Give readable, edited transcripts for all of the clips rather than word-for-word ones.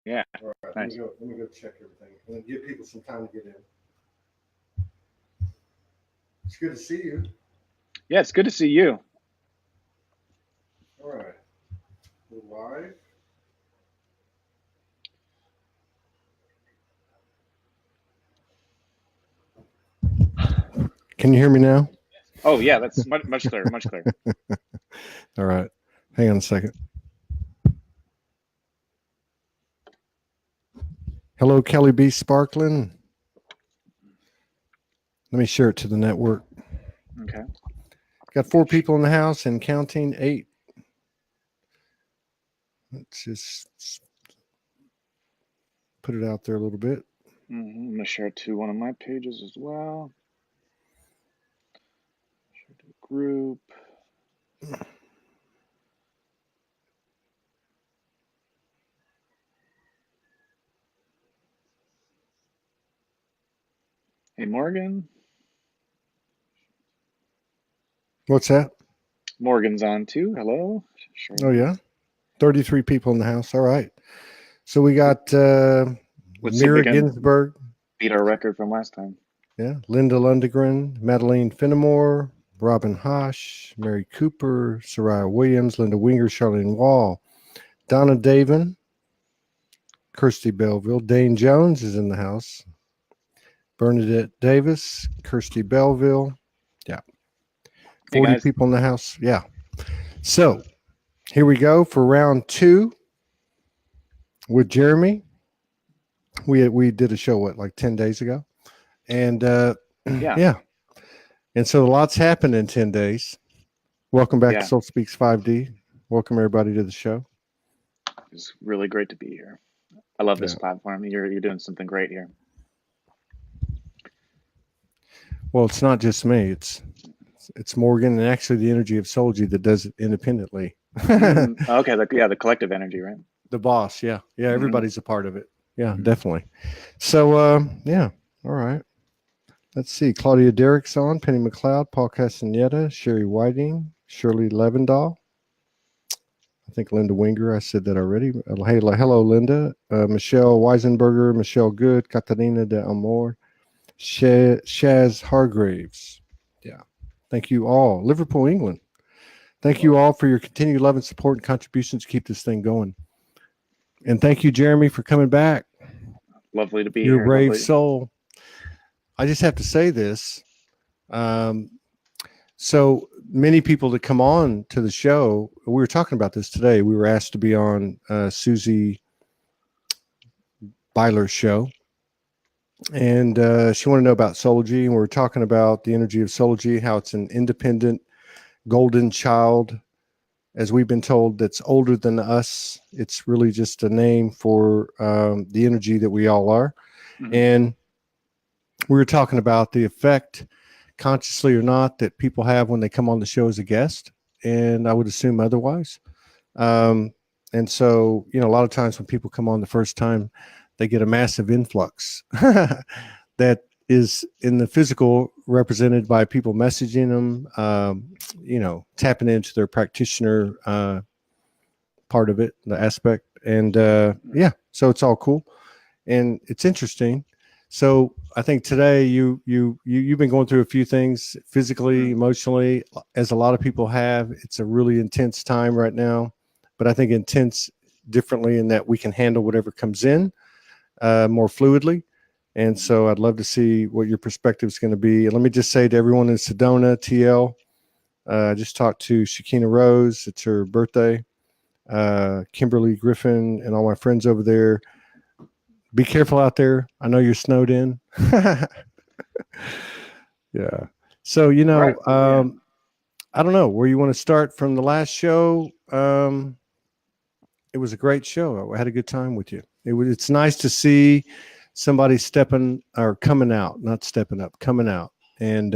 Yeah. All right. Nice. Let me go check everything and then give people some time to get in. It's good to see you. Yeah, it's good to see you. All right. We're live. Can you hear me now? Oh, yeah, that's much clearer, much clearer. All right. Hang on a second. Hello, Kelly B. Sparkling. Let me share it to the network. Okay. Got 4 people in the house and counting 8. Let's just put it out there a little bit. I'm going to share it to one of my pages as well. Share to the group. Hey, Morgan. What's that? Morgan's on too. Hello. Sure. Oh, yeah. 33 people in the house. All right. So we got Mira Ginsburg. Beat our record from last time. Yeah. Linda Lundgren, Madeline Finnemore, Robin Hosh, Mary Cooper, Soraya Williams, Linda Winger, Charlene Wall, Donna Davin, Kirsty Belleville, Dane Jones is in the house, Bernadette Davis, Kirsty Belleville. Yeah. 40 hey people in the house. Yeah. So here we go for round 2 with Jeremy. We did a show, like 10 days ago? And yeah. And so lots happened in 10 days. Welcome back to Soul Speaks 5D. Welcome everybody to the show. It's really great to be here. I love this platform. You're doing something great here. Well, it's not just me. It's Morgan and actually the energy of Soulogy that does it independently. Okay, the collective energy, right? The boss, yeah. Everybody's a part of it. Yeah, definitely. So, yeah, all right. Let's see. Claudia Derrick's on, Penny McLeod, Paul Castaneda, Sherry Whiting, Shirley Levendahl. I think Linda Winger. I said that already. Hey, hello, Linda. Michelle Weisenberger, Michelle Good, Catalina de Amor, Shaz Hargraves. Yeah. Thank you all. Liverpool, England. Thank you all for your continued love and support and contributions to keep this thing going. And thank you, Jeremy, for coming back. Lovely to be here. You're a brave soul. I just have to say this. So many people that come on to the show, we were talking about this today. We were asked to be on Susie Byler's show. And she wanted to know about Soulogy. And we were talking about the energy of Soulogy, how it's an independent golden child, as we've been told, that's older than us. It's really just a name for the energy that we all are. Mm-hmm. And we were talking about the effect, consciously or not, that people have when they come on the show as a guest. And I would assume otherwise. And so, a lot of times when people come on the first time, they get a massive influx that is in the physical represented by people messaging them, tapping into their practitioner part of it, the aspect. And so it's all cool. And it's interesting. So I think today you've been going through a few things physically, emotionally, as a lot of people have. It's a really intense time right now, but I think intense differently in that we can handle whatever comes in more fluidly. And so I'd love to see what your perspective is going to be. And let me just say to everyone in Sedona, TL, I just talked to Shakina Rose. It's her birthday. Kimberly Griffin and all my friends over there. Be careful out there. I know you're snowed in. Yeah. So, I don't know where you want to start from the last show. It was a great show. I had a good time with you. It's nice to see somebody coming out, not stepping up, coming out, and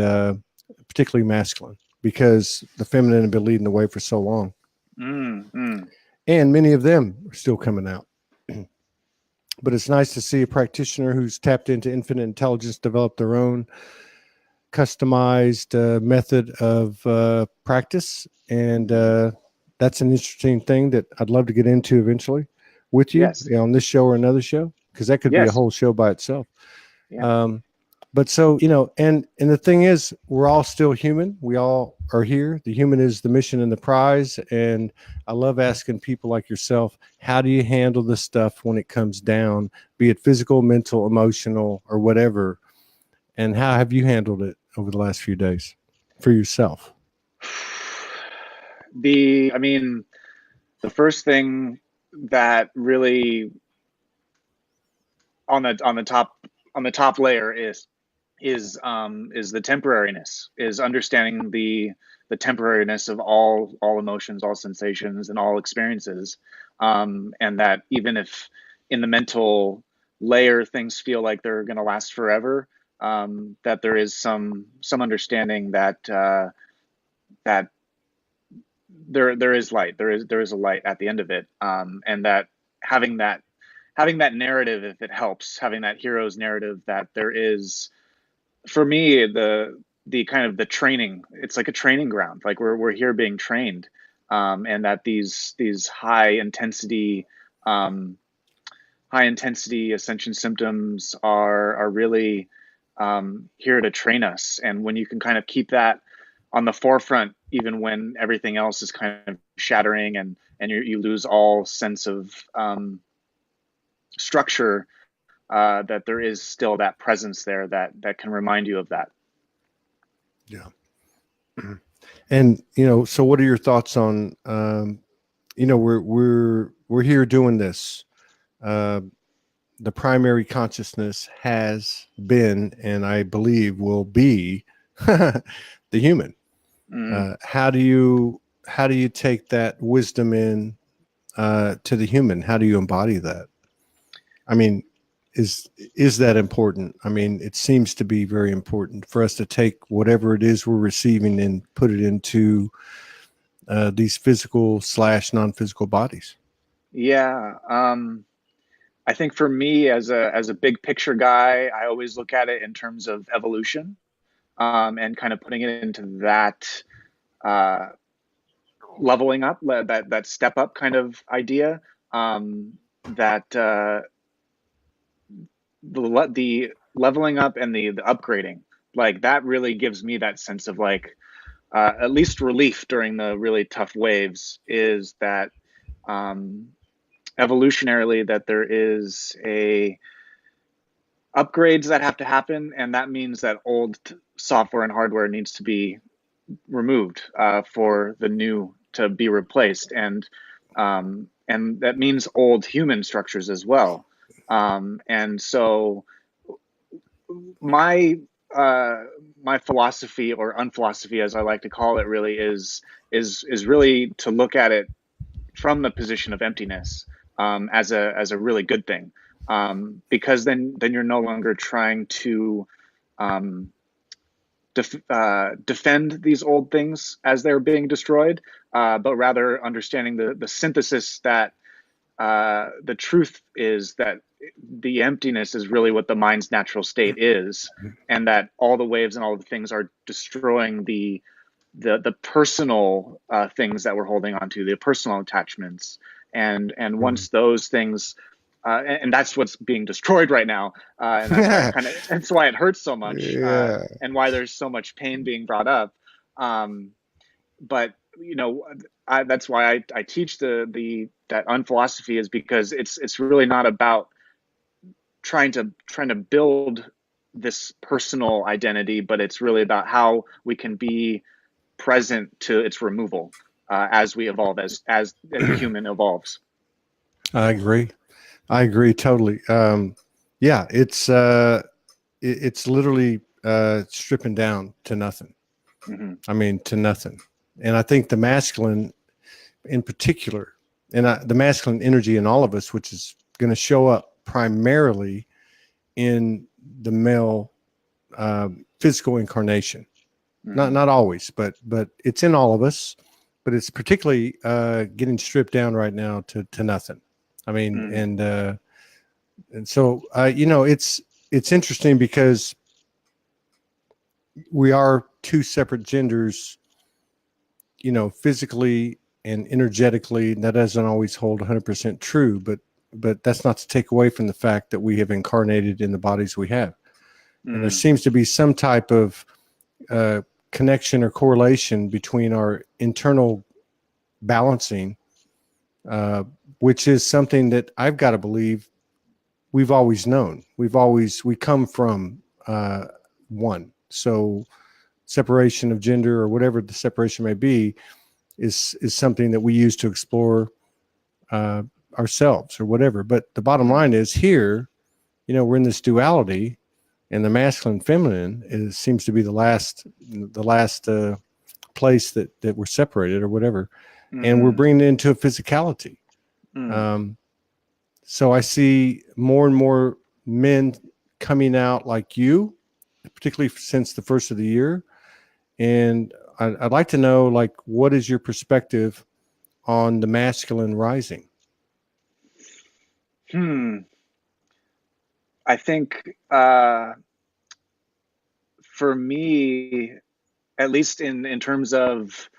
particularly masculine, because the feminine have been leading the way for so long. And many of them are still coming out. But it's nice to see a practitioner who's tapped into infinite intelligence develop their own customized method of practice. And that's an interesting thing that I'd love to get into eventually. with you, Yes. on this show or another show, because that could be a Yes. whole show by itself. Yeah. But so, and the thing is, we're all still human. We all are here. The human is the mission and the prize. And I love asking people like yourself, how do you handle the stuff when it comes down, be it physical, mental, emotional, or whatever? And how have you handled it over the last few days for yourself? I mean, the first thing that really on the top layer is the temporariness, is understanding the temporariness of all emotions, all sensations, and all experiences, and that even if in the mental layer things feel like they're going to last forever, that there is some understanding that that there is light, there is a light at the end of it, and that having that having that narrative, if it helps, having that hero's narrative, that there is, for me, the kind of the training, it's like a training ground, like we're here being trained, and that these high intensity ascension symptoms are really here to train us. And when you can kind of keep that on the forefront, even when everything else is kind of shattering, and you lose all sense of structure, that there is still that presence there that can remind you of that. Yeah. And, so what are your thoughts on, we're here doing this. The primary consciousness has been, and I believe will be, the human. How do you take that wisdom in to the human? How do you embody that? I mean, is that important? I mean, it seems to be very important for us to take whatever it is we're receiving and put it into these physical / non-physical bodies. Yeah. I think for me, as a big picture guy, I always look at it in terms of evolution, and kind of putting it into that uh, leveling up, that step up kind of idea, that the leveling up and the upgrading, like that really gives me that sense of like, at least relief during the really tough waves, is that um, evolutionarily, that there is a upgrades that have to happen, and that means that old software and hardware needs to be removed, for the new to be replaced, and that means old human structures as well. And so my my philosophy, or unphilosophy as I like to call it, really is really to look at it from the position of emptiness, as a really good thing, because then you're no longer trying to um, defend these old things as they're being destroyed, but rather understanding the synthesis, that the truth is that the emptiness is really what the mind's natural state is, and that all the waves and all the things are destroying the personal things that we're holding on to, the personal attachments, and once those things, and that's what's being destroyed right now, and that's why it hurts so much, Yeah. and why there's so much pain being brought up. But that's why I teach that unphilosophy, is because it's really not about trying to build this personal identity, but it's really about how we can be present to its removal, as we evolve, as the human evolves. I agree totally. Yeah, it's literally stripping down to nothing. Mm-hmm. I mean, to nothing. And I think the masculine in particular, and the masculine energy in all of us, which is going to show up primarily in the male physical incarnation. Mm-hmm. Not always, but it's in all of us. But it's particularly getting stripped down right now to nothing. I mean, Mm-hmm. and so it's interesting because we are two separate genders, physically and energetically. And that doesn't always hold 100% true, but but that's not to take away from the fact that we have incarnated in the bodies we have. And there seems to be some type of connection or correlation between our internal balancing, which is something that I've got to believe we've always known. We come from one. So separation of gender or whatever the separation may be is something that we use to explore ourselves or whatever. But the bottom line is here, we're in this duality, and the masculine feminine seems to be the last place that we're separated or whatever. And we're bringing it into a physicality. So I see more and more men coming out like you, particularly since the first of the year. And I'd like to know, like, what is your perspective on the masculine rising? I think for me, at least in terms of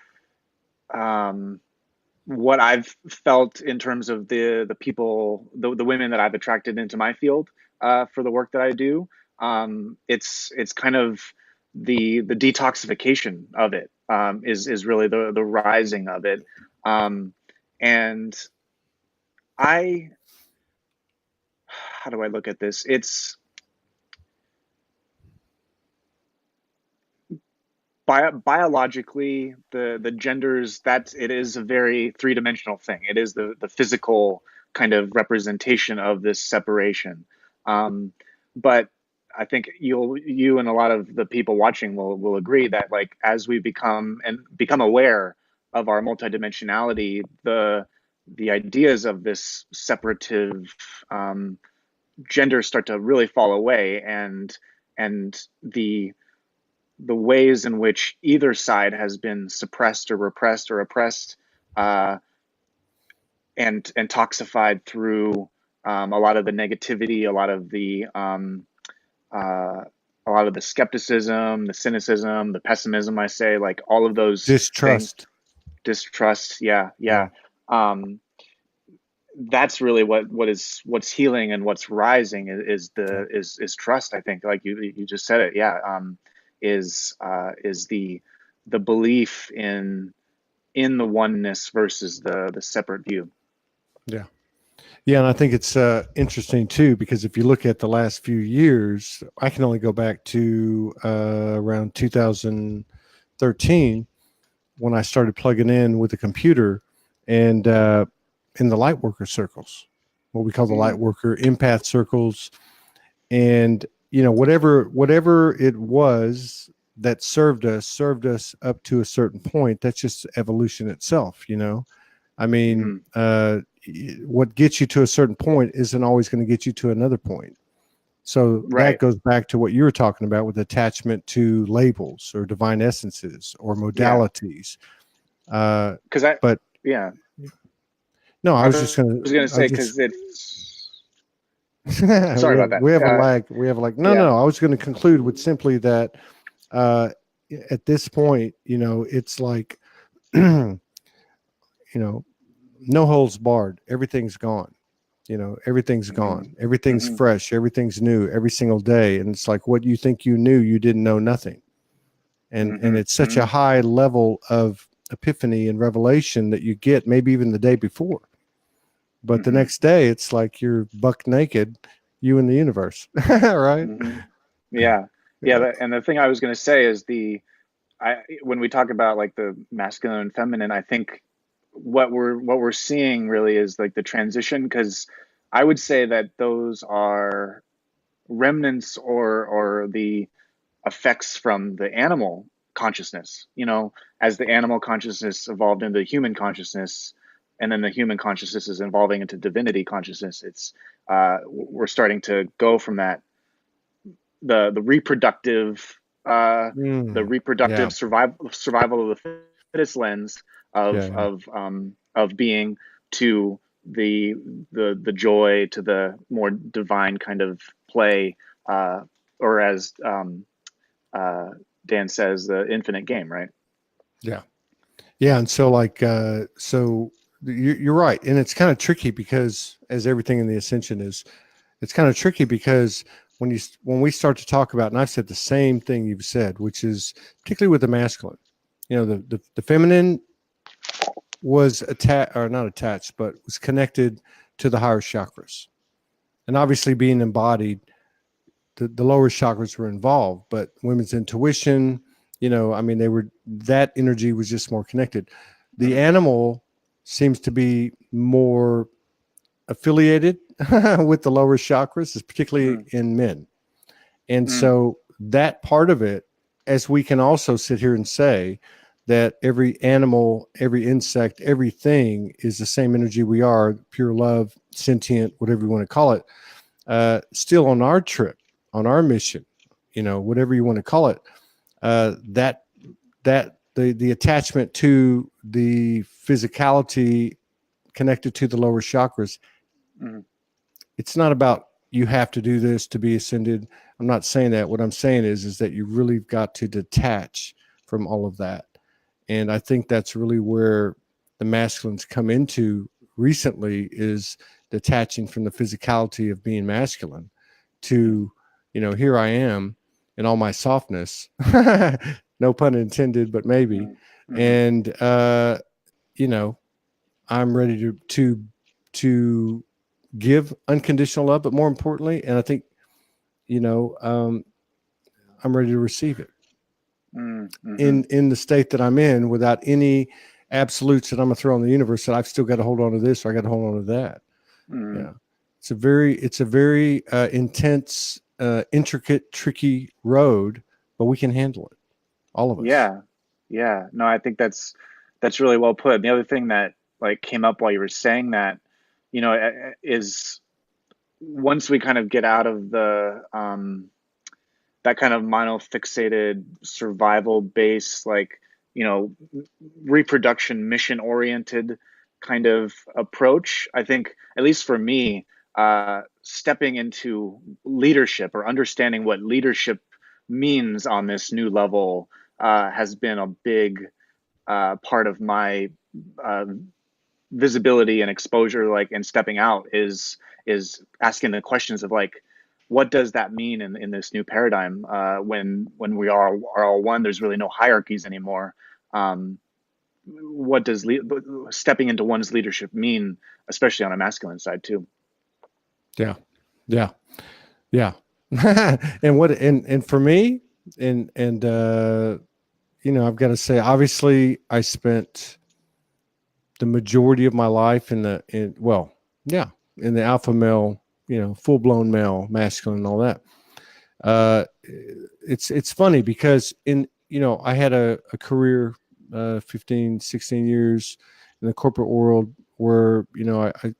what I've felt in terms of the people, the women that I've attracted into my field for the work that I do, it's kind of the detoxification of it is really the rising of it, and how do I look at this? It's biologically the genders, that it is a very three-dimensional thing. It is the physical kind of representation of this separation. But I think you and a lot of the people watching will agree that, like, as we become aware of our multidimensionality, the ideas of this separative gender start to really fall away, and the ways in which either side has been suppressed or repressed or oppressed and toxified through a lot of the negativity, a lot of the skepticism, the cynicism, the pessimism, I say, like all of those distrust. Yeah. That's really what's healing and what's rising is trust. I think, like you just said it. Yeah. Is the belief in the oneness versus the separate view. Yeah. And I think it's interesting too, because if you look at the last few years, I can only go back to around 2013 when I started plugging in with a computer, and in the light worker circles, what we call the light worker empath circles, and whatever it was that served us up to a certain point. That's just evolution itself. I mean, what gets you to a certain point isn't always going to get you to another point. So that goes back to what you were talking about with attachment to labels or divine essences or modalities. I was just going to say, because it's sorry about that. We have a lag. No. I was going to conclude with simply that at this point, it's like, no holds barred. Everything's gone. Everything's gone. Everything's fresh. Everything's new every single day. And it's like, what you think you knew, you didn't know nothing. And it's such a high level of epiphany and revelation that you get maybe even the day before. But the next day, it's like you're buck naked, you in the universe, right? Yeah. And the thing I was going to say is when we talk about like the masculine and feminine, I think what we're seeing really is like the transition, because I would say that those are remnants or the effects from the animal consciousness. As the animal consciousness evolved into human consciousness, and then the human consciousness is evolving into divinity consciousness. It's we're starting to go from that the reproductive survival of the fittest lens of being, to the joy, to the more divine kind of play, or as Dan says, the infinite game, right? Yeah. And so like, so you're right. And it's kind of tricky because, as everything in the ascension is, it's kind of tricky because when we start to talk about, and I've said the same thing you've said, which is particularly with the masculine, the feminine was not attached, but was connected to the higher chakras. And obviously being embodied, the lower chakras were involved, but women's intuition, that energy was just more connected. The animal seems to be more affiliated with the lower chakras, particularly in men. And so that part of it, as we can also sit here and say that every animal, every insect, everything is the same energy we are, pure love, sentient, whatever you want to call it, still on our trip, on our mission, whatever you want to call it, that the attachment to the physicality connected to the lower chakras, it's not about you have to do this to be ascended. I'm not saying that. What I'm saying is that you really got to detach from all of that. And I think that's really where the masculines come into recently, is detaching from the physicality of being masculine to, here I am in all my softness, no pun intended, but maybe. And, I'm ready to give unconditional love, but more importantly, and I think, I'm ready to receive it in the state that I'm in, without any absolutes that I'm gonna throw on the universe that I've still got to hold on to this or I got to hold on to that. Yeah. It's a very intense, intricate, tricky road, but we can handle it. All of us. Yeah. No, I think that's really well put. And the other thing that came up while you were saying that, is once we kind of get out of the that kind of monofixated survival base, reproduction mission oriented kind of approach, I think, at least for me, stepping into leadership or understanding what leadership means on this new level has been a big part of my visibility and exposure, and stepping out is asking the questions of what does that mean in this new paradigm, when we are all one. There's really no hierarchies anymore. What does stepping into one's leadership mean, especially on a masculine side too? Yeah. And for me, and I've got to say, obviously I spent the majority of my life in the alpha male, full blown male, masculine and all that. It's funny because I had a career, 15, 16 years in the corporate world where, I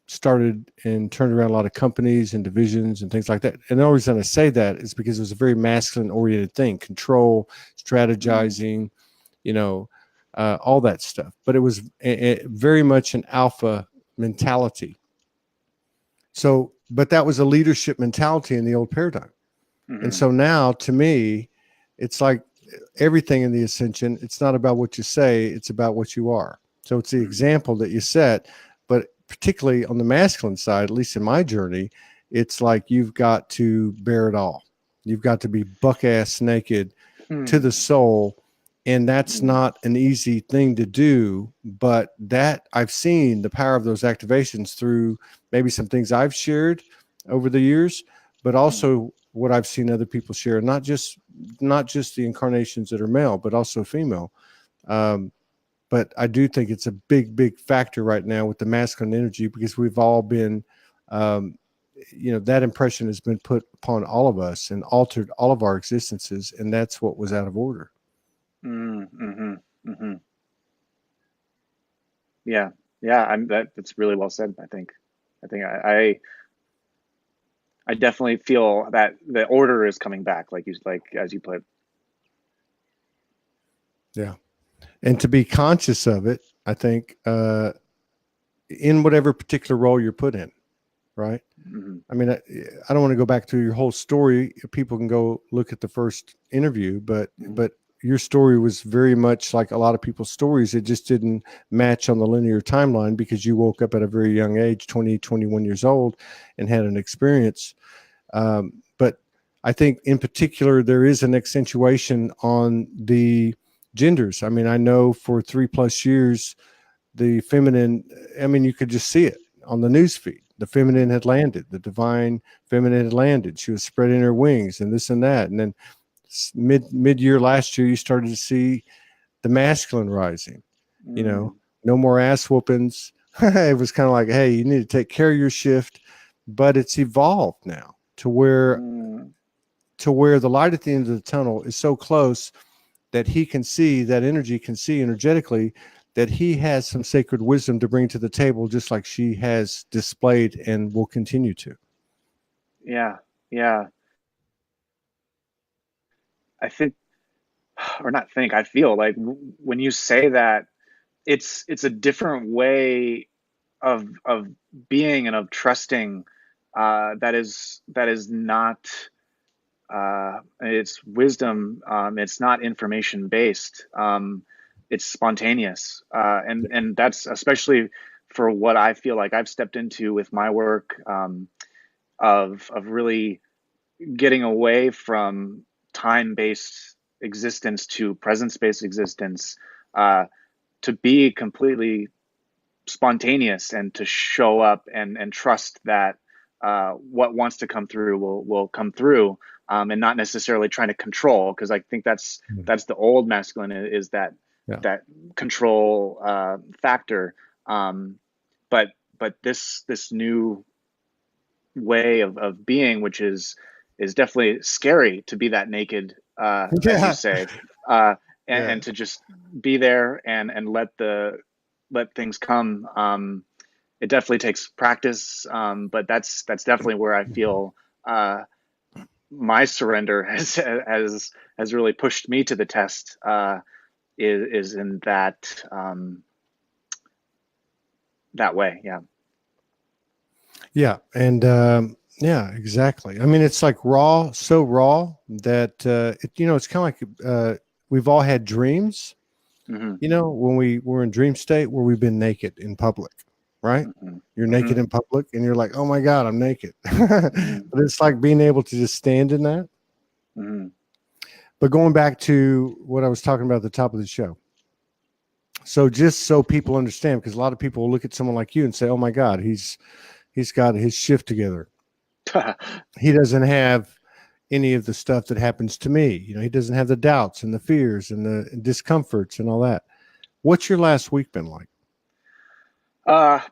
started and turned around a lot of companies and divisions and things like that. And the only reason I say that is because it was a very masculine oriented thing: control, strategizing, all that stuff. But it was very much an alpha mentality. So, but that was a leadership mentality in the old paradigm. And so now, to me, it's like everything in the ascension, it's not about what you say, it's about what you are. So it's the example that you set, but particularly on the masculine side, at least in my journey, it's like you've got to bear it all. You've got to be buck ass naked to the soul. And that's not an easy thing to do, but that I've seen the power of those activations through maybe some things I've shared over the years, but also what I've seen other people share, not just the incarnations that are male, but also female. But I do think it's a big, big factor right now with the masculine energy, because we've all been, that impression has been put upon all of us and altered all of our existences. And that's what was out of order. Yeah. That's really well said. I think I definitely feel that the order is coming back, as you put. Yeah. And to be conscious of it, I think, in whatever particular role you're put in, right? I mean, I don't want to go back to your whole story. People can go look at the first interview, but your story was very much like a lot of people's stories. It just didn't match on the linear timeline because you woke up at a very young age, 20, 21 years old, and had an experience. But I think in particular, there is an accentuation on the genders. I mean, I know for 3+ years, the feminine, I mean, you could just see it on the news feed. The feminine had landed, the divine feminine had landed. She was spreading her wings and this and that. And then mid-year last year, you started to see the masculine rising, you know, no more ass whoopings. It was kind of like, hey, you need to take care of your shift, but it's evolved now to where the light at the end of the tunnel is so close that he can see, that energy can see energetically that he has some sacred wisdom to bring to the table, just like she has displayed and will continue to. Yeah. Yeah. I think, or not think, I feel like when you say that, it's a different way of being and of trusting, that is not, it's wisdom. It's not information based. It's spontaneous, and that's especially for what I feel like I've stepped into with my work, of really getting away from time based existence to presence based existence, to be completely spontaneous and to show up and trust that, what wants to come through will come through, and not necessarily trying to control, because I think that's the old masculine, is that that control, factor, but this new way of being, which is definitely scary, to be that naked, as you say, and to just be there and let things come. It definitely takes practice, but that's definitely where I feel, my surrender has really pushed me to the test, is in that, that way. Yeah. Yeah. And, yeah, exactly. I mean, it's like raw, so raw that, it's kind of like, we've all had dreams, when we were in dream state where we've been naked in public, right? You're naked in public and you're like, oh my God, I'm naked. But it's like being able to just stand in that. But going back to what I was talking about at the top of the show. So just so people understand, because a lot of people will look at someone like you and say, oh my God, he's got his shift together. He doesn't have any of the stuff that happens to me. He doesn't have the doubts and the fears and the discomforts and all that. What's your last week been like?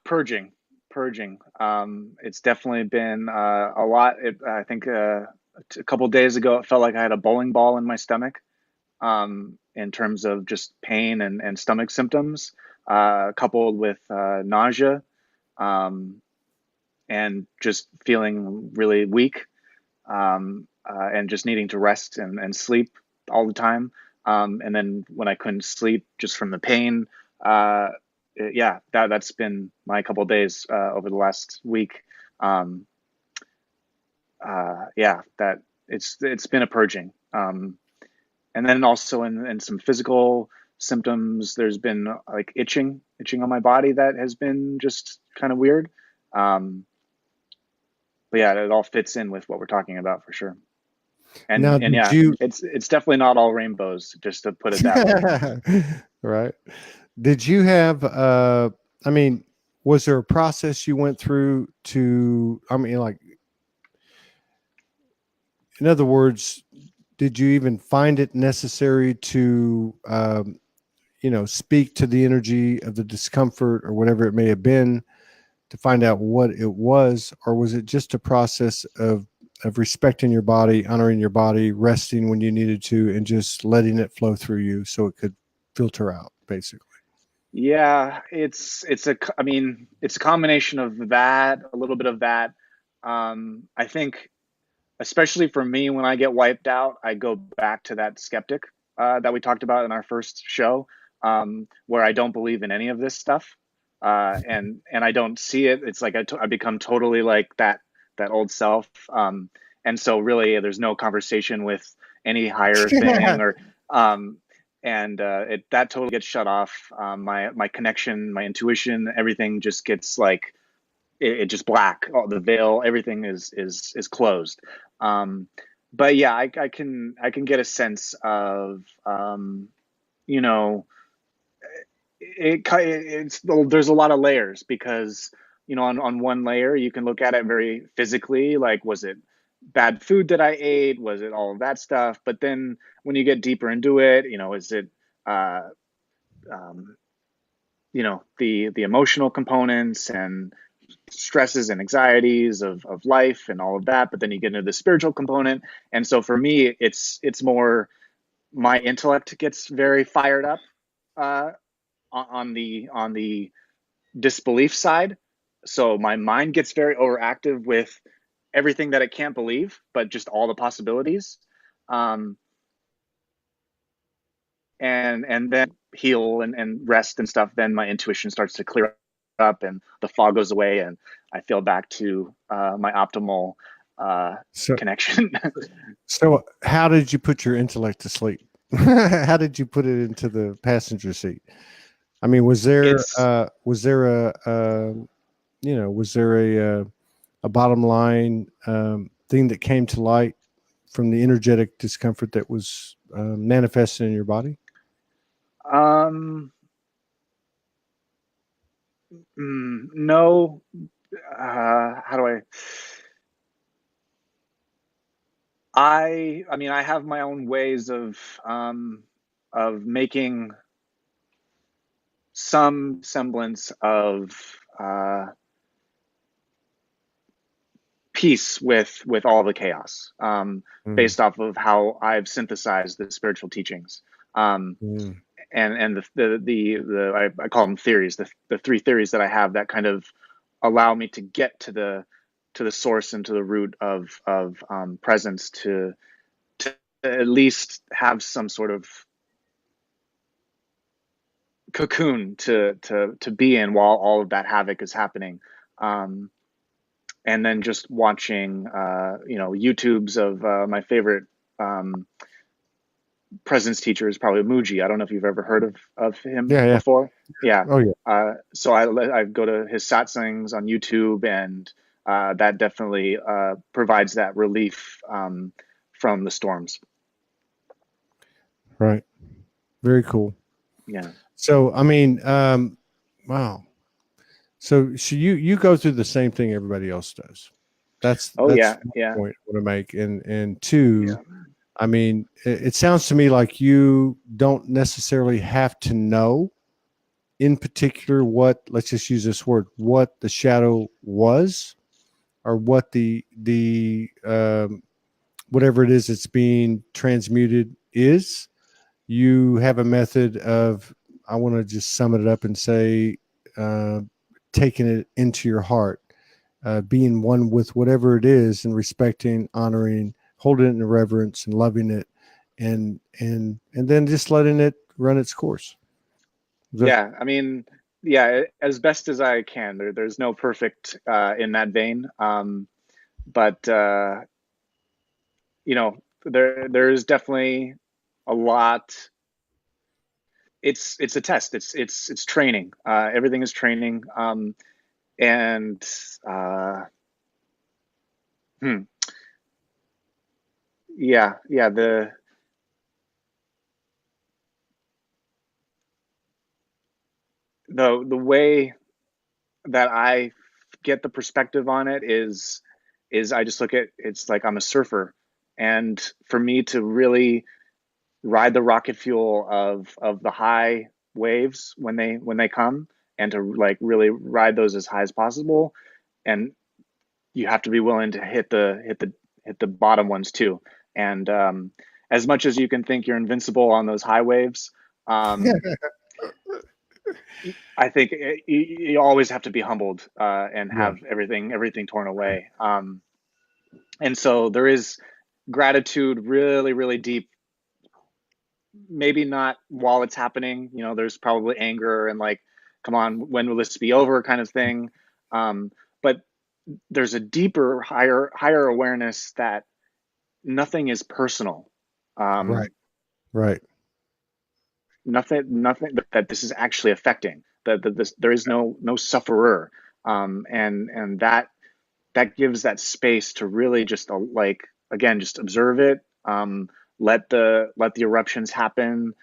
Purging. It's definitely been, a lot. I think, a couple of days ago, it felt like I had a bowling ball in my stomach, in terms of just pain and stomach symptoms, coupled with, nausea, and just feeling really weak, and just needing to rest and sleep all the time. And then when I couldn't sleep just from the pain, yeah, that's been my couple of days, over the last week. Yeah, that it's been a purging. And then also in some physical symptoms, there's been like itching on my body that has been just kind of weird. But yeah, it all fits in with what we're talking about for sure. Now, And did yeah, you? it's definitely not all rainbows, just to put it that way. Right. Did you have? I mean, was there a process you went through to? I mean, like, in other words, did you even find it necessary to, speak to the energy of the discomfort or whatever it may have been to find out what it was, or was it just a process of respecting your body, honoring your body, resting when you needed to, and just letting it flow through you so it could filter out, basically? Yeah, I mean, it's a combination of that, a little bit of that. I think, especially for me, when I get wiped out, I go back to that skeptic, that we talked about in our first show, where I don't believe in any of this stuff, and I don't see it. It's like I become totally like that old self, and so really, there's no conversation with any higher thing, or um, and that totally gets shut off. My connection, my intuition, everything just gets like it just black. All the veil, everything is closed. Um, but yeah, I can get a sense of you know it's there's a lot of layers because on one layer you can look at it very physically, like was it bad food that I ate, was it all of that stuff, but then when you get deeper into it, is it uh, um, the emotional components and stresses and anxieties of life and all of that, but then you get into the spiritual component. And so for me it's more my intellect gets very fired up uh, on the disbelief side. So my mind gets very overactive with everything that it can't believe, but just all the possibilities. Um, and then heal and rest and stuff. Then my intuition starts to clear up, and the fog goes away, and I feel back to my optimal So, connection. so how did you put your intellect to sleep? How did you put it into the passenger seat? I mean, It's was there was there a bottom line thing that came to light from the energetic discomfort that was manifested in your body? um, no. How do I mean, I have my own ways of making some semblance of uh, peace with all the chaos, Mm, based off of how I've synthesized the spiritual teachings. Um, mm, and I call them theories, the three theories that I have that kind of allow me to get to the source and to the root of presence, to at least have some sort of cocoon to be in while all of that havoc is happening. Um, and then just watching YouTubes of my favorite um, presence teacher is probably Mooji. I don't know if you've ever heard of him yeah, yeah. before. Yeah. Oh, yeah. So I go to his satsangs on YouTube, and that definitely provides that relief from the storms. Right. Very cool. Yeah. So, I mean, wow. So you go through the same thing everybody else does. Oh That's yeah. one Yeah. point I want to make, and two, Yeah. I mean, it sounds to me like you don't necessarily have to know in particular what, let's just use this word, what the shadow was, or what the whatever it is that's being transmuted is. You have a method of, I want to just sum it up and say, uh, taking it into your heart, being one with whatever it is, and respecting, honoring, holding it in reverence, and loving it, and then just letting it run its course. Yeah. I mean, yeah, as best as I can. There's no perfect in that vein. But there's definitely a lot. It's a test. It's training. Everything is training. And uh, hmm, yeah. The way that I get the perspective on it is I just look at it's like I'm a surfer, and for me to really ride the rocket fuel of the high waves when they come, and to like really ride those as high as possible, and you have to be willing to hit the bottom ones too. And as much as you can think you're invincible on those high waves, um, I think you always have to be humbled and Yeah. have everything torn away. And so there is gratitude, really, really deep. Maybe not while it's happening. There's probably anger and like, come on, when will this be over, kind of thing. But there's a deeper, higher awareness that nothing is personal. Right. Um, Right. nothing that this is actually affecting. There is no sufferer, and that gives that space to really just like, again, just observe it, let the eruptions happen,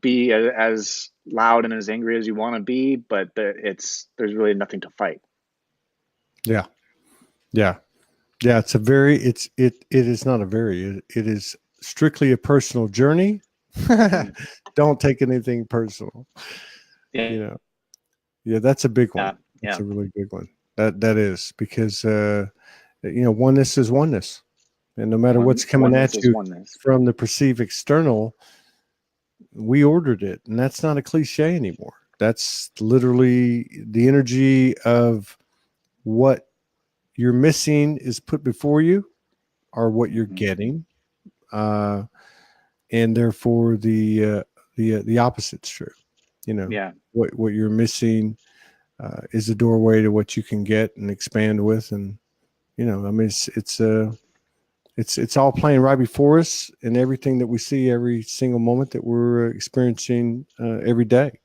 be as loud and as angry as you want to be, but there's really nothing to fight. Yeah. It's it is not a very, it is strictly a personal journey. Don't take anything personal. Yeah. That's a big one. Yeah. It's a really big one. That is because oneness is oneness, and no matter what's coming at you from the perceived external, we ordered it, and that's not a cliche anymore. That's literally the energy of what you're missing is put before you, or what you're getting, and therefore the opposite's true. What you're missing is a doorway to what you can get and expand with, and I mean it's all playing right before us, and everything that we see every single moment that we're experiencing every day.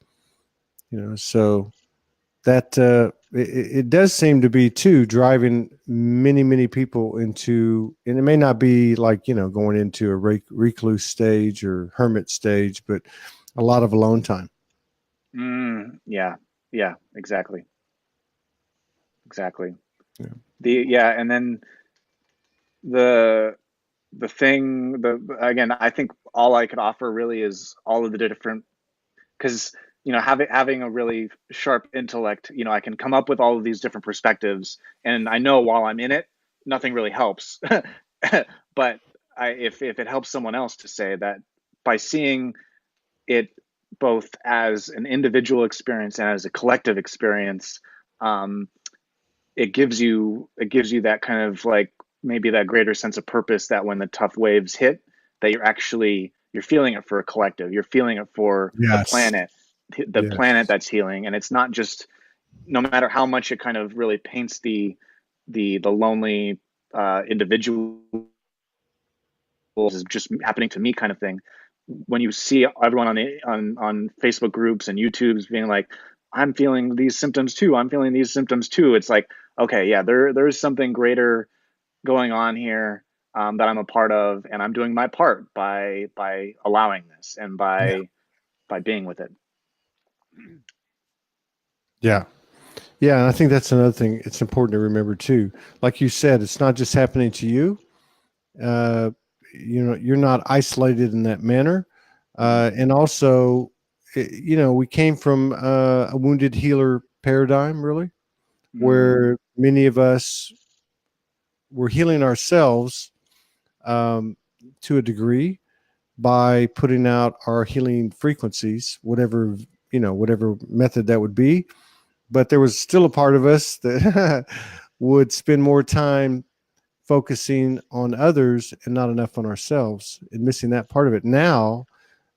So that it does seem to be too driving many people into, and it may not be like going into a recluse stage or hermit stage, but a lot of alone time. Yeah, exactly. Yeah. And then the thing, again, I think all I could offer really is all of the different, because having a really sharp intellect, I can come up with all of these different perspectives, and I know while I'm in it, nothing really helps. But if it helps someone else to say that by seeing it both as an individual experience and as a collective experience, it gives you that kind of like maybe that greater sense of purpose, that when the tough waves hit, that you're feeling it for a collective, you're feeling it for the planet that's healing. And it's not just, no matter how much it kind of really paints the lonely individual is just happening to me kind of thing, when you see everyone on Facebook groups and YouTubes being like, I'm feeling these symptoms too, it's like, okay, yeah, there's something greater going on here, that I'm a part of, and I'm doing my part by allowing this and by being with it. Yeah. And I think that's another thing it's important to remember too. Like you said, it's not just happening to you. You're not isolated in that manner. And also, we came from a wounded healer paradigm, really, where many of us were healing ourselves to a degree by putting out our healing frequencies, whatever method that would be. But there was still a part of us that would spend more time focusing on others and not enough on ourselves, and missing that part of it. Now,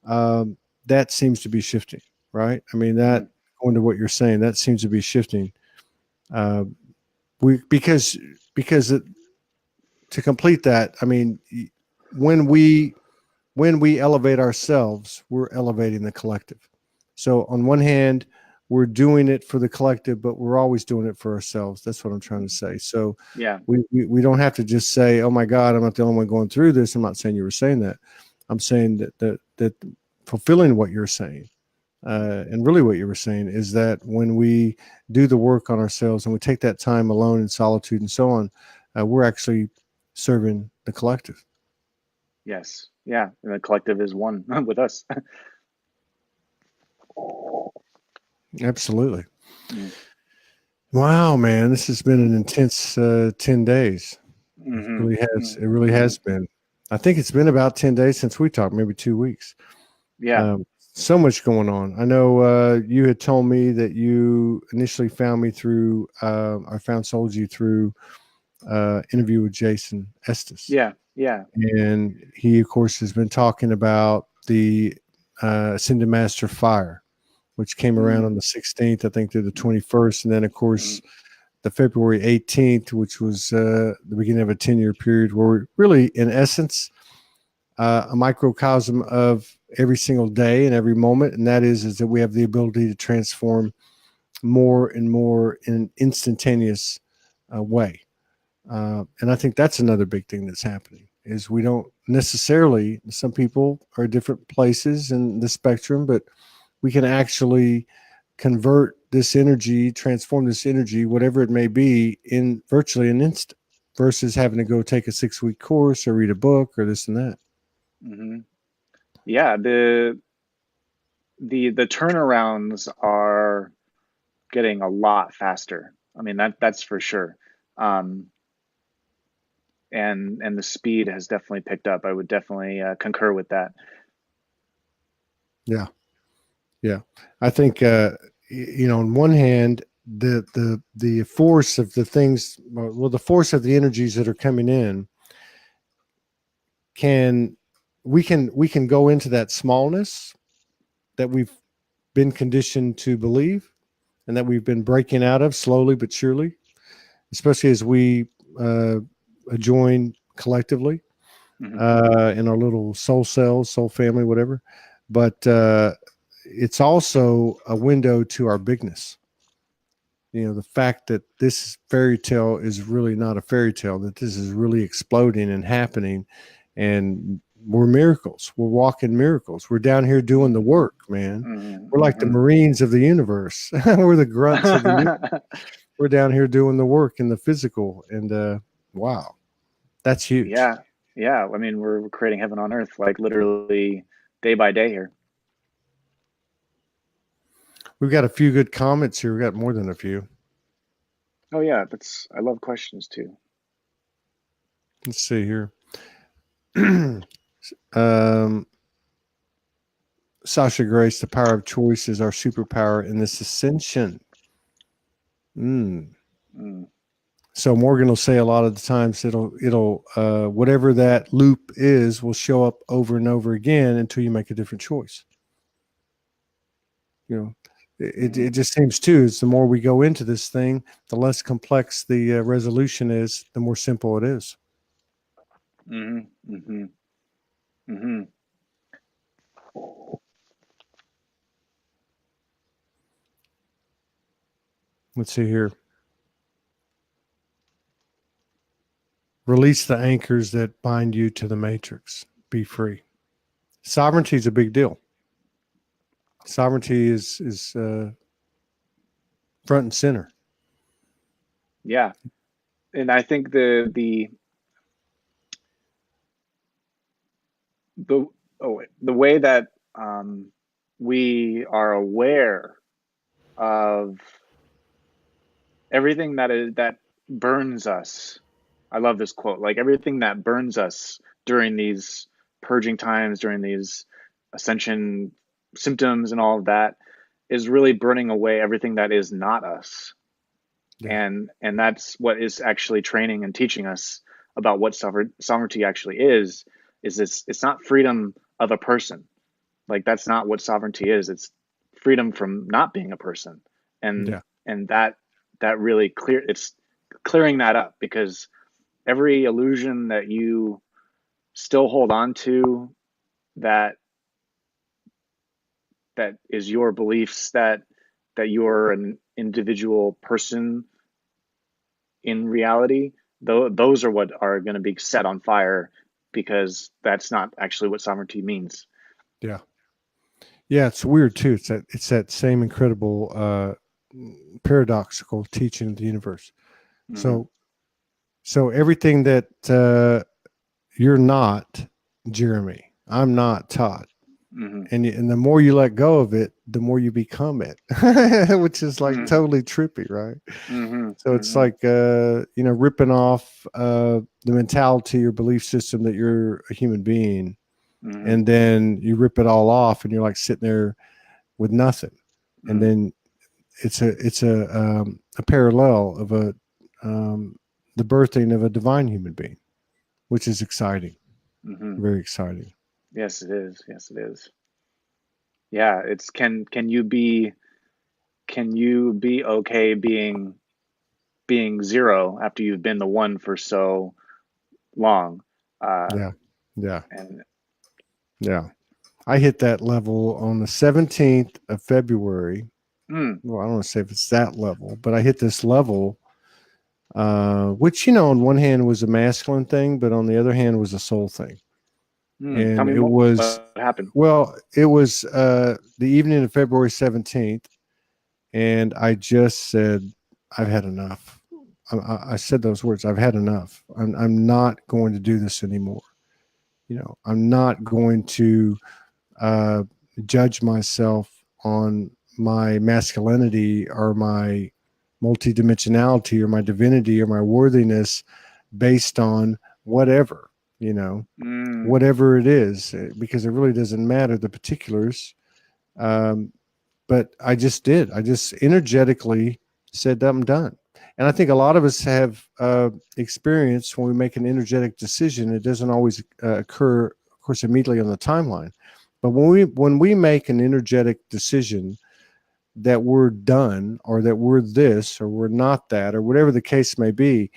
that seems to be shifting, right? I mean, that going to what you're saying, that seems to be shifting. Because to complete that, I mean, when we elevate ourselves, we're elevating the collective. So on one hand, we're doing it for the collective, but we're always doing it for ourselves. That's what I'm trying to say. So we don't have to just say, oh my God, I'm not the only one going through this. I'm not saying you were saying that. I'm saying that fulfilling what you're saying, and really what you were saying, is that when we do the work on ourselves and we take that time alone in solitude and so on, we're actually serving the collective. Yes. Yeah. And the collective is one with us. Absolutely. Wow, man, this has been an intense 10 days. It really has been. I think it's been about 10 days since we talked, maybe 2 weeks. Yeah. So much going on. I know you had told me that you initially found me through, I found Soulogy through interview with Jason Estes. Yeah. And he, of course, has been talking about the Ascended Master Fire, which came around on the 16th, I think, through the 21st. And then, of course, the February 18th, which was the beginning of a 10-year period where we really, in essence, a microcosm of every single day and every moment, and that is that we have the ability to transform more and more in an instantaneous way. And I think that's another big thing that's happening is we don't necessarily, some people are different places in the spectrum, but we can actually convert this energy, transform this energy, whatever it may be, in virtually an instant versus having to go take a 6-week course or read a book or this and that. Mm-hmm. Yeah, the turnarounds are getting a lot faster. I mean, that's for sure. Um, and the speed has definitely picked up. I would definitely concur with that. Yeah. Yeah. I think, on one hand, the force of the things, well, the force of the energies that are coming in we can go into that smallness that we've been conditioned to believe and that we've been breaking out of slowly but surely, especially as we join collectively in our little soul cells, soul family, whatever. But it's also a window to our bigness. The fact that this fairy tale is really not a fairy tale, that this is really exploding and happening, and we're miracles. We're walking miracles. We're down here doing the work, man. We're like the Marines of the universe. We're the grunts of the universe. We're down here doing the work in the physical, and wow, that's huge. Yeah, yeah. I mean, we're creating heaven on earth, like literally day by day here. We've got a few good comments here. We got more than a few. Oh yeah, I love questions too. Let's see here. Sasha Grace, the power of choice is our superpower in this ascension. So Morgan will say a lot of the times it'll whatever that loop is will show up over and over again until you make a different choice. It just seems too, is the more we go into this thing, the less complex the resolution is, the more simple it is. Let's see here. Release the anchors that bind you to the matrix. Be free. Sovereignty is a big deal. Sovereignty is front and center. Yeah, and I think the way that we are aware of everything that burns us. I love this quote. Like everything that burns us during these purging times, during these ascension symptoms and all of that, is really burning away everything that is not us. Yeah. And that's what is actually training and teaching us about what sovereignty actually is it's not freedom of a person. Like that's not what sovereignty is. It's freedom from not being a person. And that really it's clearing that up, because every illusion that you still hold on to that is your beliefs that you're an individual person in reality, those are what are going to be set on fire, because that's not actually what sovereignty means. Yeah. Yeah, it's weird too. It's that same incredible paradoxical teaching of the universe. So everything that you're not, Jeremy, I'm not Todd. And the more you let go of it, the more you become it, which is like totally trippy, right? So it's like ripping off the mentality or belief system that you're a human being, and then you rip it all off, and you're like sitting there with nothing, and then it's a parallel of the birthing of a divine human being, which is exciting, very exciting. Yes, it is. Yes, it is. Yeah, it's can you be okay being zero after you've been the one for so long? Yeah. And Yeah. I hit that level on the 17th of February. Mm, Well, I don't want to say if it's that level, but I hit this level, which, you know, on one hand was a masculine thing, but on the other hand was a soul thing. tell And me it more. was, What happened? well, it was the evening of February 17th. And I just said, I've had enough. I said those words, I've had enough. I'm not going to do this anymore. You know, I'm not going to uh, judge myself on my masculinity or my multidimensionality or my divinity or my worthiness based on whatever, you know, Mm, whatever it is, because it really doesn't matter the particulars. Um, but I just did. I just energetically said, I'm done. And I think a lot of us have experienced when we make an energetic decision, it doesn't always occur, of course, immediately on the timeline. But when we make an energetic decision that we're done or that we're this or we're not that or whatever the case may be,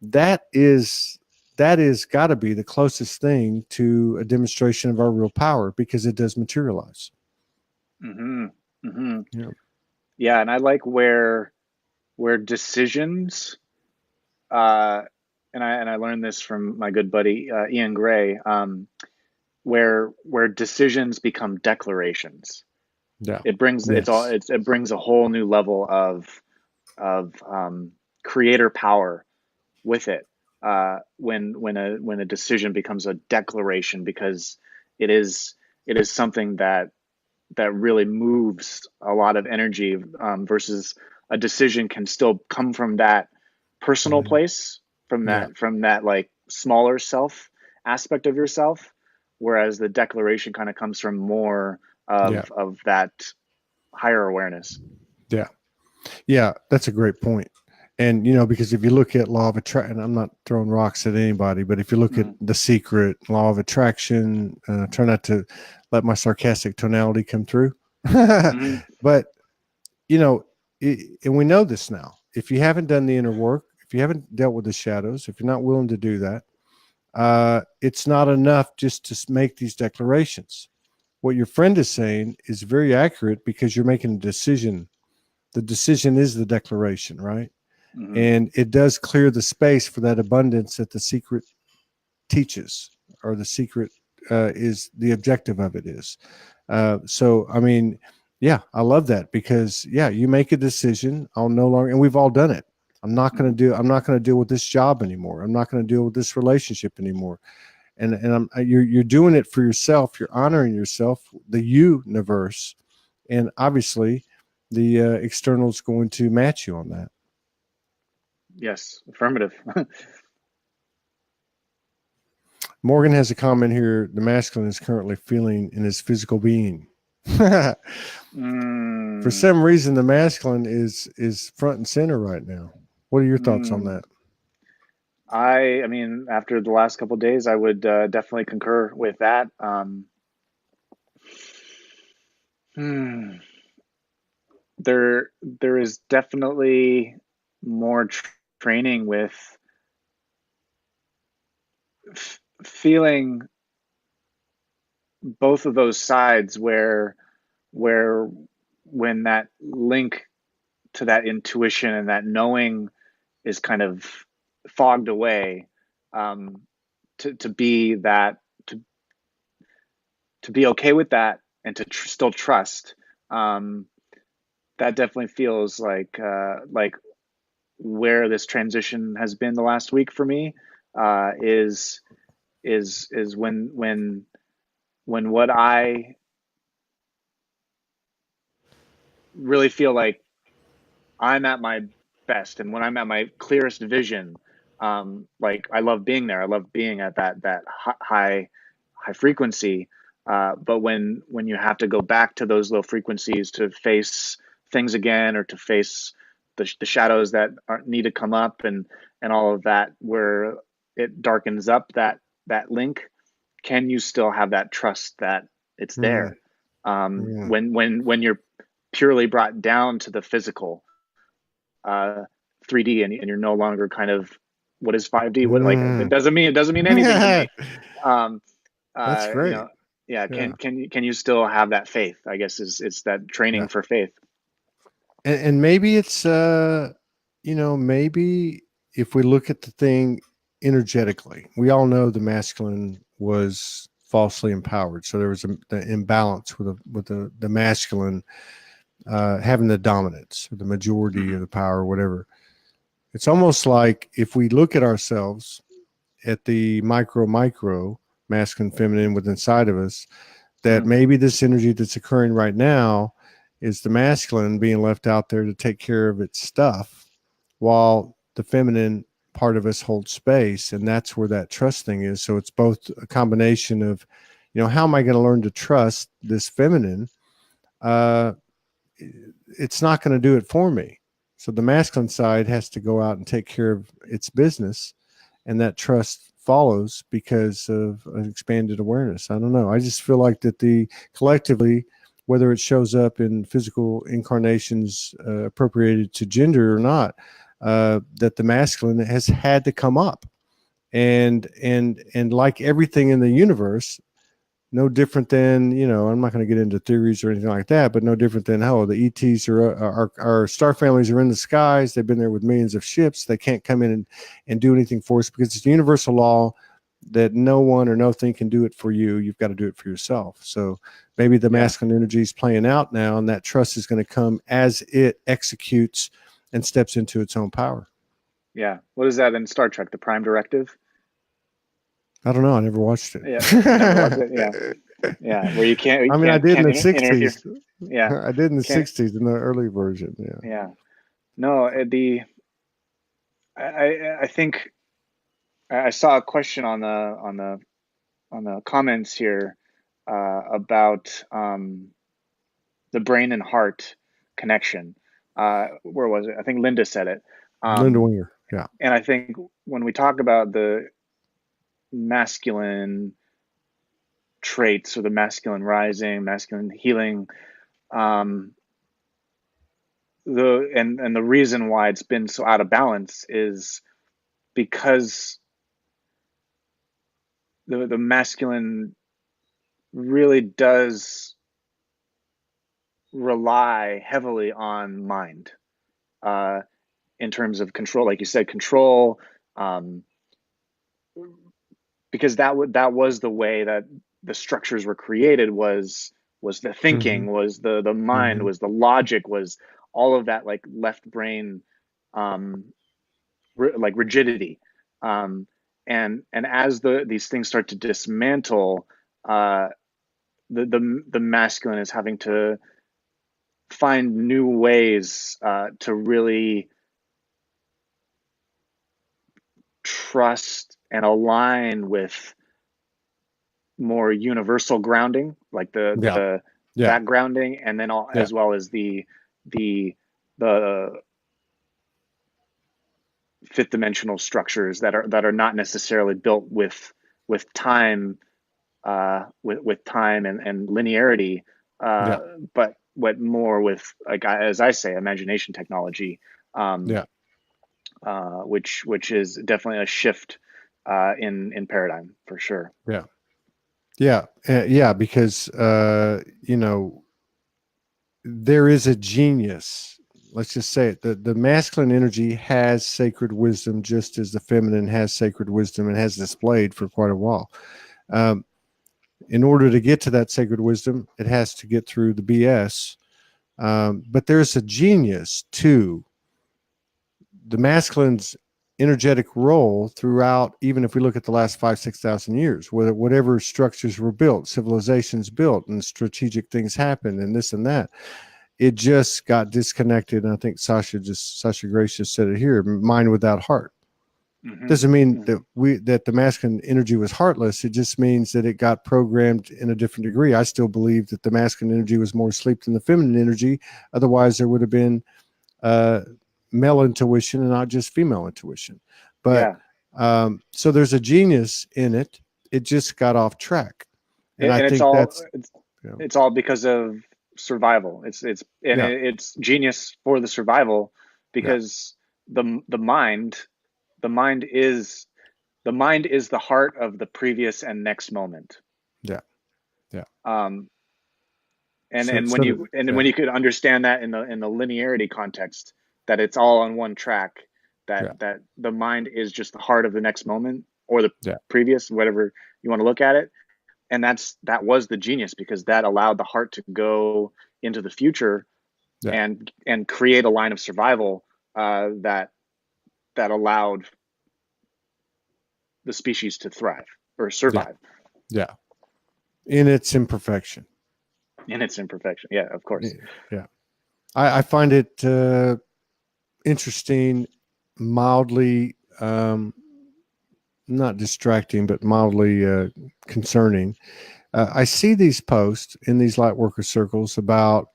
that is got to be the closest thing to a demonstration of our real power because it does materialize. hmm hmm Yeah. Yeah, and I like where decisions, uh, and I learned this from my good buddy Ian Gray, where decisions become declarations. Yeah. It brings Yes. it brings a whole new level of creator power with it, when a decision becomes a declaration, because it is it is something that really moves a lot of energy, versus a decision can still come from that personal Mhm. place, Yeah. from that like smaller self aspect of yourself, whereas the declaration kind of comes from more Yeah. of that higher awareness. Yeah. Yeah. That's a great point. And, you know, because if you look at law of attraction, I'm not throwing rocks at anybody, but if you look at Mm, the secret law of attraction, try not to let my sarcastic tonality come through. mm, But, you know, and we know this now. If you haven't done the inner work, if you haven't dealt with the shadows, if you're not willing to do that, it's not enough just to make these declarations. What your friend is saying is very accurate because you're making a decision. The decision is the declaration, right? mm, And it does clear the space for that abundance that the secret teaches, or the secret is the objective of it is. So, I mean, yeah, I love that because, yeah, you make a decision. I'll no longer, and we've all done it. mm. I'm not going to deal with this job anymore. I'm not going to deal with this relationship anymore. And you're doing it for yourself. You're honoring yourself, the universe, and obviously the external is going to match you on that. Yes, affirmative. Morgan has a comment here. The masculine is currently feeling in his physical being. For Mm, some reason, the masculine is front and center right now. What are your thoughts on mm. that? I mean, after the last couple of days, I would definitely concur with that. Hmm. There is definitely more training with feeling both of those sides, where when that link to that intuition and that knowing is kind of fogged away, um, to be that, to to be okay with that, and to still trust. Um, that definitely feels like where this transition has been the last week for me, is when what I really feel like I'm at my best, and when I'm at my clearest vision, like I love being there. I love being at that high frequency. But when you have to go back to those low frequencies to face things again, or to face the shadows that need to come up, and all of that, where it darkens up that link, can you still have that trust that it's Mm, there? yeah. When you're purely brought down to the physical, uh, 3D, and you're no longer kind of, what is 5D? What, like, Mm. it doesn't mean anything to me. Um, That's you great. know, Yeah. Yeah. Can you still have that faith? I guess it's that Yeah. training for faith. And maybe it's maybe if we look at the thing energetically, we all know the masculine was falsely empowered, so there was the imbalance with the masculine having the dominance or the majority Hmm. of the power or whatever. It's almost like if we look at ourselves at the micro masculine feminine within inside of us, that Hmm. maybe this energy that's occurring right now is the masculine being left out there to take care of its stuff while the feminine part of us holds space. And that's where that trust thing is. So it's both a combination of, how am I going to learn to trust this feminine? Uh, it's not going to do it for me. So the masculine side has to go out and take care of its business, and that trust follows because of an expanded awareness. I don't know. I just feel like that the collectively, whether it shows up in physical incarnations appropriated to gender or not, that the masculine has had to come up, and like everything in the universe, no different than, I'm not going to get into theories or anything like that, but no different than how the ETs our star families are in the skies. They've been there with millions of ships. They can't come in and do anything for us because it's a universal law that no one or nothing can do it for you. You've got to do it for yourself. So maybe the Yeah. masculine energy is playing out now, and that trust is going to come as it executes and steps into its own power. Yeah. What is that in Star Trek? The Prime Directive? I don't know. I never watched it. Yeah. Never watched it. Yeah. Yeah. Where you I mean, I did in can't the interfere. 60s. Yeah. I did in the Can't. 60s in the early version. Yeah. Yeah. No. I think I saw a question on the comments here about the brain and heart connection. Where was it? I think Linda said it. Linda Um, Winger. Yeah. and I think when we talk about the masculine traits or the masculine rising, masculine healing, um, the reason why it's been so out of balance is because the masculine really does rely heavily on mind, uh, in terms of control, like you said, control, um, because that was the way that the structures were created, was the Mm-hmm. thinking, was the mind, Mm-hmm. was the logic, was all of that, like left brain, um, like rigidity, um, and as these things start to dismantle, uh, the masculine is having to find new ways to really trust and align with more universal grounding, like Yeah. the Yeah. that grounding, and then all, Yeah. as well as the the fifth dimensional structures that are not necessarily built with time, with time and linearity, uh, Yeah. but what more with, like, as I say, imagination technology, um, Yeah. which is definitely a shift in paradigm for sure. Yeah. Yeah. Yeah. Because, there is a genius. Let's just say it. The masculine energy has sacred wisdom, just as the feminine has sacred wisdom and has displayed for quite a while. Um, in order to get to that sacred wisdom, it has to get through the BS. But there's a genius to the masculine's energetic role throughout, even if we look at the last 5,000 to 6,000 years, whatever structures were built, civilizations built, and strategic things happened, and this and that. It just got disconnected. And I think Sasha Grace just said it here: mind without heart. Hmm. Doesn't mean Hmm. that the masculine energy was heartless. It just means that it got programmed in a different degree. I still believe that the masculine energy was more asleep than the feminine energy. Otherwise, there would have been uh, male intuition and not just female intuition. But Yeah. so there's a genius in it. It just got off track, and I And think that's it's all because of survival. yeah, It's genius for the survival, yeah, because the mind the mind is the mind is the heart of the previous and next moment. yeah. Yeah. And when you could understand that in the linearity context, that it's all on one track, that the mind is just the heart of the next moment or the previous, whatever you want to look at it. And that was the genius, because that allowed the heart to go into the future and create a line of survival that allowed the species to thrive or survive. Yeah. In its imperfection. Yeah, of course. Yeah. I find it interesting, mildly not distracting, but mildly concerning. I see these posts in these light worker circles about,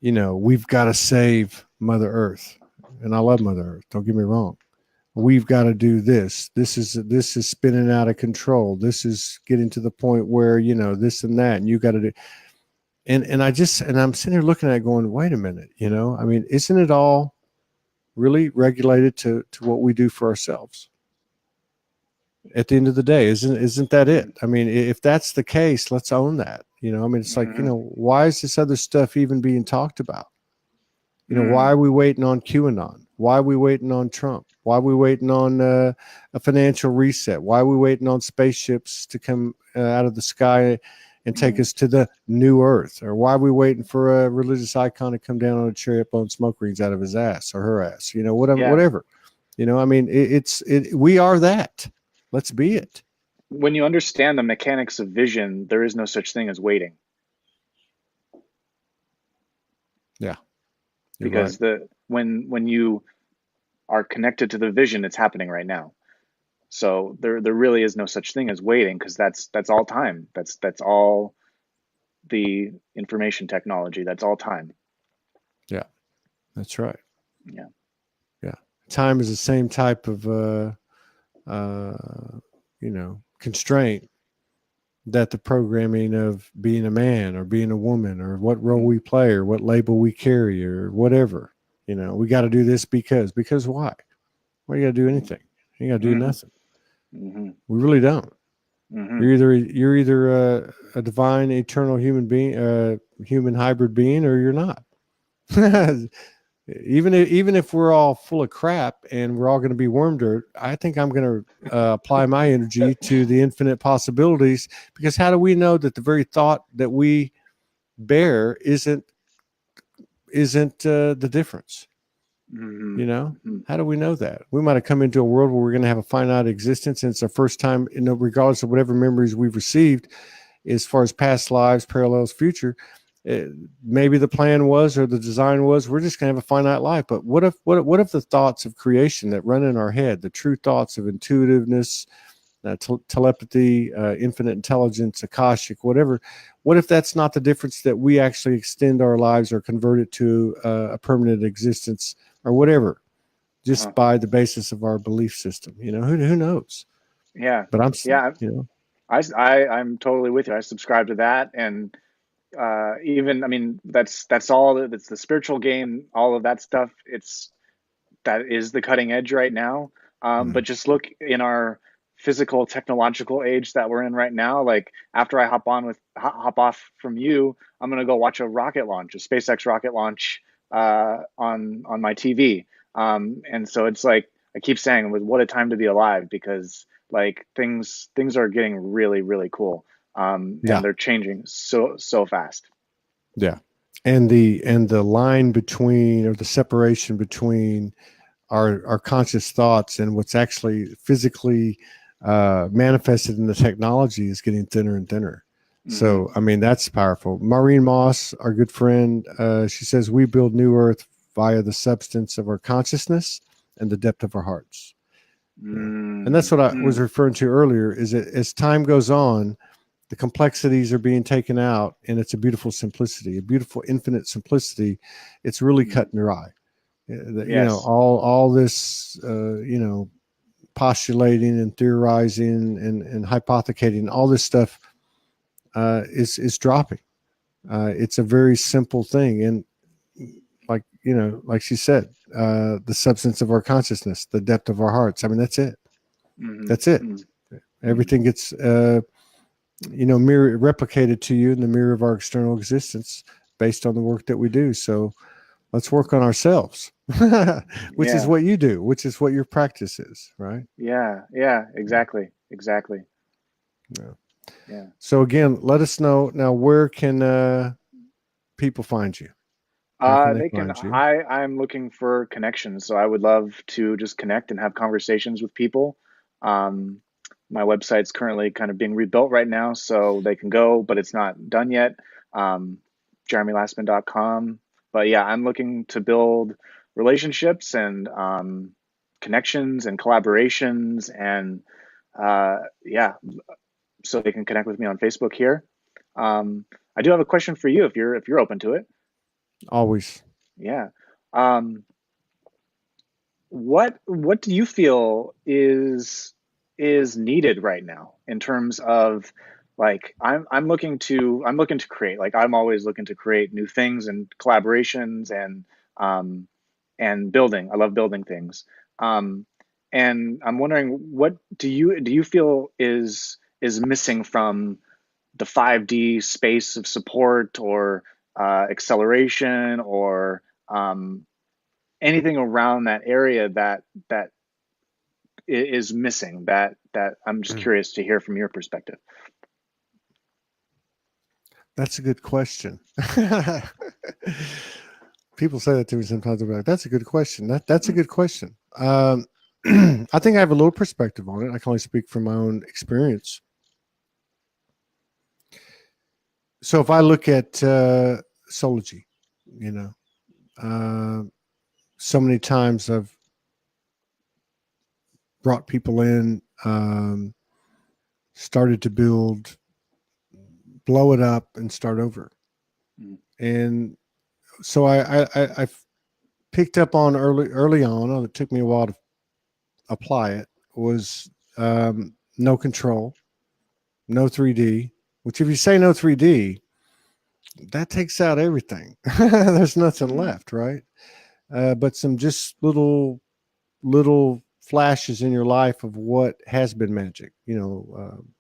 we've got to save Mother Earth. And I love Mother Earth. Don't get me wrong. We've got to do this. This is spinning out of control. This is getting to the point where, this and that, and you got to do. And I'm sitting here looking at it going, wait a minute, isn't it all really regulated to what we do for ourselves? At the end of the day, isn't that it? I mean, if that's the case, let's own that. It's like, why is this other stuff even being talked about? Why are we waiting on QAnon? Why are we waiting on Trump? Why are we waiting on a financial reset? Why are we waiting on spaceships to come out of the sky and take us to the new Earth? Or why are we waiting for a religious icon to come down on a chariot blowing smoke rings out of his ass or her ass? Whatever. We are that. Let's be it. When you understand the mechanics of vision, there is no such thing as waiting. Yeah. Because right. When you are connected to the vision, it's happening right now. So there really is no such thing as waiting, because that's all time. That's all the information technology. That's all time. Yeah, that's right. Yeah. Time is the same type of constraint that the programming of being a man or being a woman or what role we play or what label we carry or whatever. We got to do this because why? Why you got to do anything? You got to do nothing. We really don't. You're either a divine, eternal human being, human hybrid being, or you're not. Even if we're all full of crap and we're all going to be worm dirt, I think I'm going to apply my energy to the infinite possibilities, because how do we know that the very thought that we bear isn't the difference? How do we know that? We might have come into a world where we're going to have a finite existence, and it's our first time, regardless of whatever memories we've received as far as past lives, parallels, future. Maybe the plan was, or the design was, we're just going to have a finite life. But what if the thoughts of creation that run in our head, the true thoughts of intuitiveness, telepathy, infinite intelligence, Akashic, whatever, what if that's not the difference, that we actually extend our lives or convert it to a permanent existence or whatever, just by the basis of our belief system? Who knows? Yeah. But I'm totally with you. I subscribe to that. And that's all. It's the spiritual game, all of that stuff. That is the cutting edge right now. But just look in our physical technological age that we're in right now. Like, after I hop off from you, I'm gonna go watch a SpaceX rocket launch on my TV. And so it's like I keep saying, what a time to be alive, because like things are getting really, really cool. And they're changing so fast. Yeah. And the line between, or the separation between our conscious thoughts and what's actually physically manifested in the technology is getting thinner and thinner. So, that's powerful. Maureen Moss, our good friend, she says, we build new Earth via the substance of our consciousness and the depth of our hearts. And that's what I was referring to earlier, is that as time goes on, the complexities are being taken out, and it's a beautiful simplicity, a beautiful infinite simplicity. It's really cutting your eye. All this, postulating and theorizing and hypothecating, all this stuff is dropping. It's a very simple thing. And like she said, the substance of our consciousness, the depth of our hearts. That's it. That's it. Everything gets mirror replicated to you in the mirror of our external existence based on the work that we do. So let's work on ourselves, which is Yeah. what you do, which is what your practice is, right? Yeah. Yeah. Exactly. Exactly. Yeah. Yeah. So again, let us know now, where can people find you? Where can they They can. find you? I'm looking for connections, so I would love to just connect and have conversations with people. Um, my website's currently kind of being rebuilt right now, so they can go, but it's not done yet. Um, JeremyLasman.com. But yeah, I'm looking to build relationships and connections and collaborations, and yeah, so they can connect with me on Facebook here. Um, I do have a question for you if you're open to it. Always. Yeah. Um, what do you feel is needed right now in terms of like I'm looking to create, like I'm always looking to create new things and collaborations um and building. I love building things. Um and I'm wondering, what do you feel is missing from the 5D space of support or acceleration or anything around that area that is missing, that I'm just curious to hear from your perspective. That's a good question. People say that to me sometimes. They're like, "That's a good question." That's a Mm, good question. I think I have a little perspective on it. I can only speak from my own experience. So if I look at Soulogy, you know, uh, so many times I've brought people in, started to build, blow it up, and start over. mm, And so I picked up on early on. It took me a while to apply it. Was no control, no 3D. Which, if you say no 3D, that takes out everything. There's nothing mm, left, right? But some just little flashes in your life of what has been magic,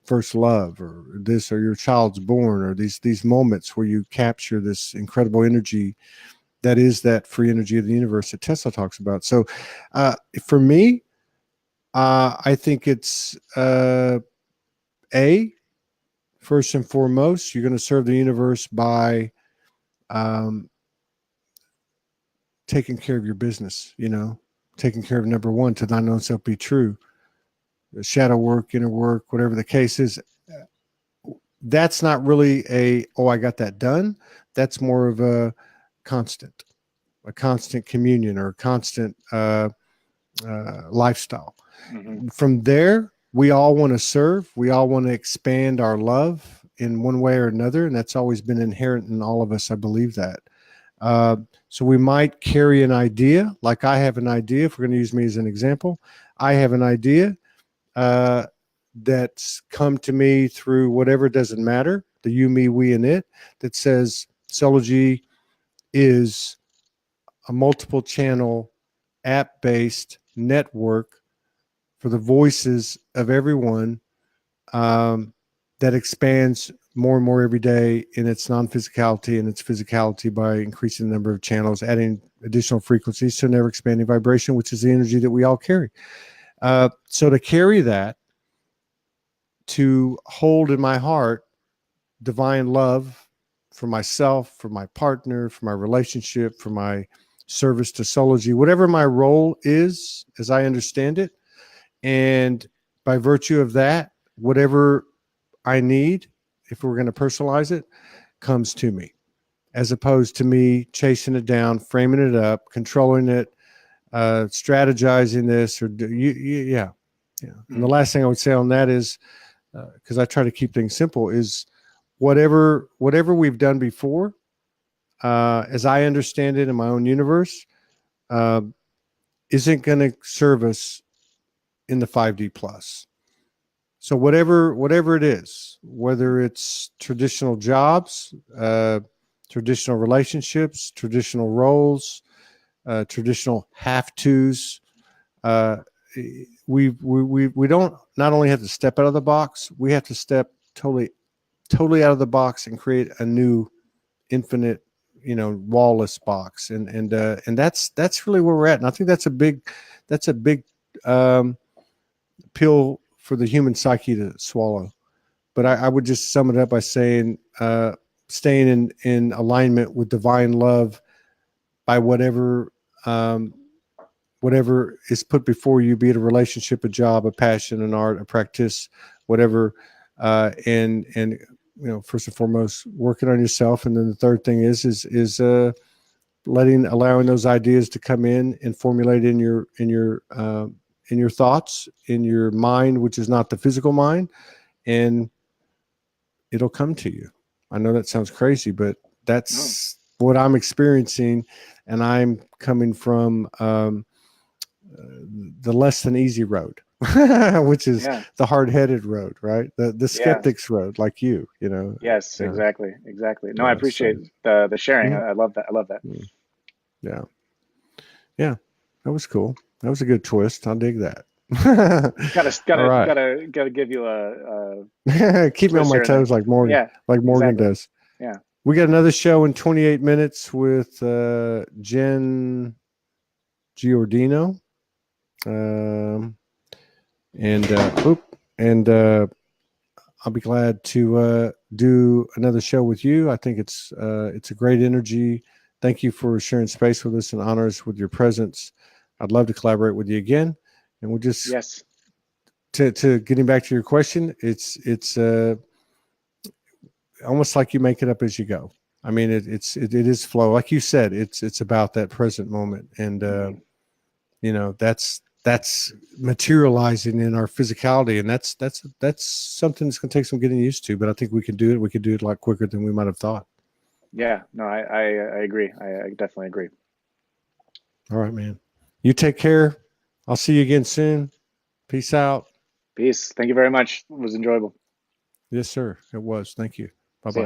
first love, or this, or your child's born, or these moments where you capture this incredible energy that is that free energy of the universe that Tesla talks about. So for me, I think it's a first and foremost, you're going to serve the universe by um, taking care of your business, taking care of number one, to thine own self be true. Shadow work, inner work, whatever the case is, that's not really I got that done. That's more of a constant communion, or a constant lifestyle. mhm, From there, we all want to serve. We all want to expand our love in one way or another. And that's always been inherent in all of us. I believe that. Uh, so we might carry an idea, like I have an idea, if we're going to use me as an example. I have an idea uh, that's come to me through whatever, doesn't matter, the you, me, we, and it, that says Soulogy is a multiple channel app based network for the voices of everyone, um, that expands more and more every day in its non-physicality and its physicality by increasing the number of channels, adding additional frequencies to an ever expanding vibration, which is the energy that we all carry. So to carry that, to hold in my heart divine love for myself, for my partner, for my relationship, for my service to Soulogy, whatever my role is as I understand it. And by virtue of that, whatever I need, if we're going to personalize it, comes to me, as opposed to me chasing it down, framing it up, controlling it, strategizing this, or yeah. And the mm, last thing I would say on that is, because I try to keep things simple, is whatever we've done before, as I understand it in my own universe, uh, isn't going to serve us in the 5D plus. So whatever it is, whether it's traditional jobs, traditional relationships, traditional roles, traditional have tos, uh, we don't not only have to step out of the box, we have to step totally totally out of the box and create a new infinite, wallless box. And that's really where we're at. And I think that's a big pill for the human psyche to swallow. But I would just sum it up by saying, staying in alignment with divine love by whatever is put before you, be it a relationship, a job, a passion, an art, a practice, whatever. And first and foremost, working on yourself. And then the third thing is allowing those ideas to come in and formulate in your thoughts, in your mind, which is not the physical mind, and it'll come to you. I know that sounds crazy, but that's what I'm experiencing. And I'm coming from the less than easy road, which is the hard-headed road, right? The skeptics road, like you know. Yes, exactly. No, I appreciate the sharing. I love that. Yeah, that was cool. That was a good twist. I'll dig that. Gotta give you a keep me on my toes like Morgan. Morgan does. Yeah. We got another show in 28 minutes with Jen Giordino. And I'll be glad to do another show with you. I think it's a great energy. Thank you for sharing space with us and honor us with your presence. I'd love to collaborate with you again. And we'll just to getting back to your question, it's almost like you make it up as you go. I mean, it is flow, like you said. It's about that present moment, and that's materializing in our physicality, and that's something that's going to take some getting used to. But I think we can do it. We can do it a lot quicker than we might have thought. Yeah, no, I agree. I definitely agree. All right, man. You take care. I'll see you again soon. Peace out. Peace. Thank you very much. It was enjoyable. Yes, sir. It was. Thank you. Bye-bye.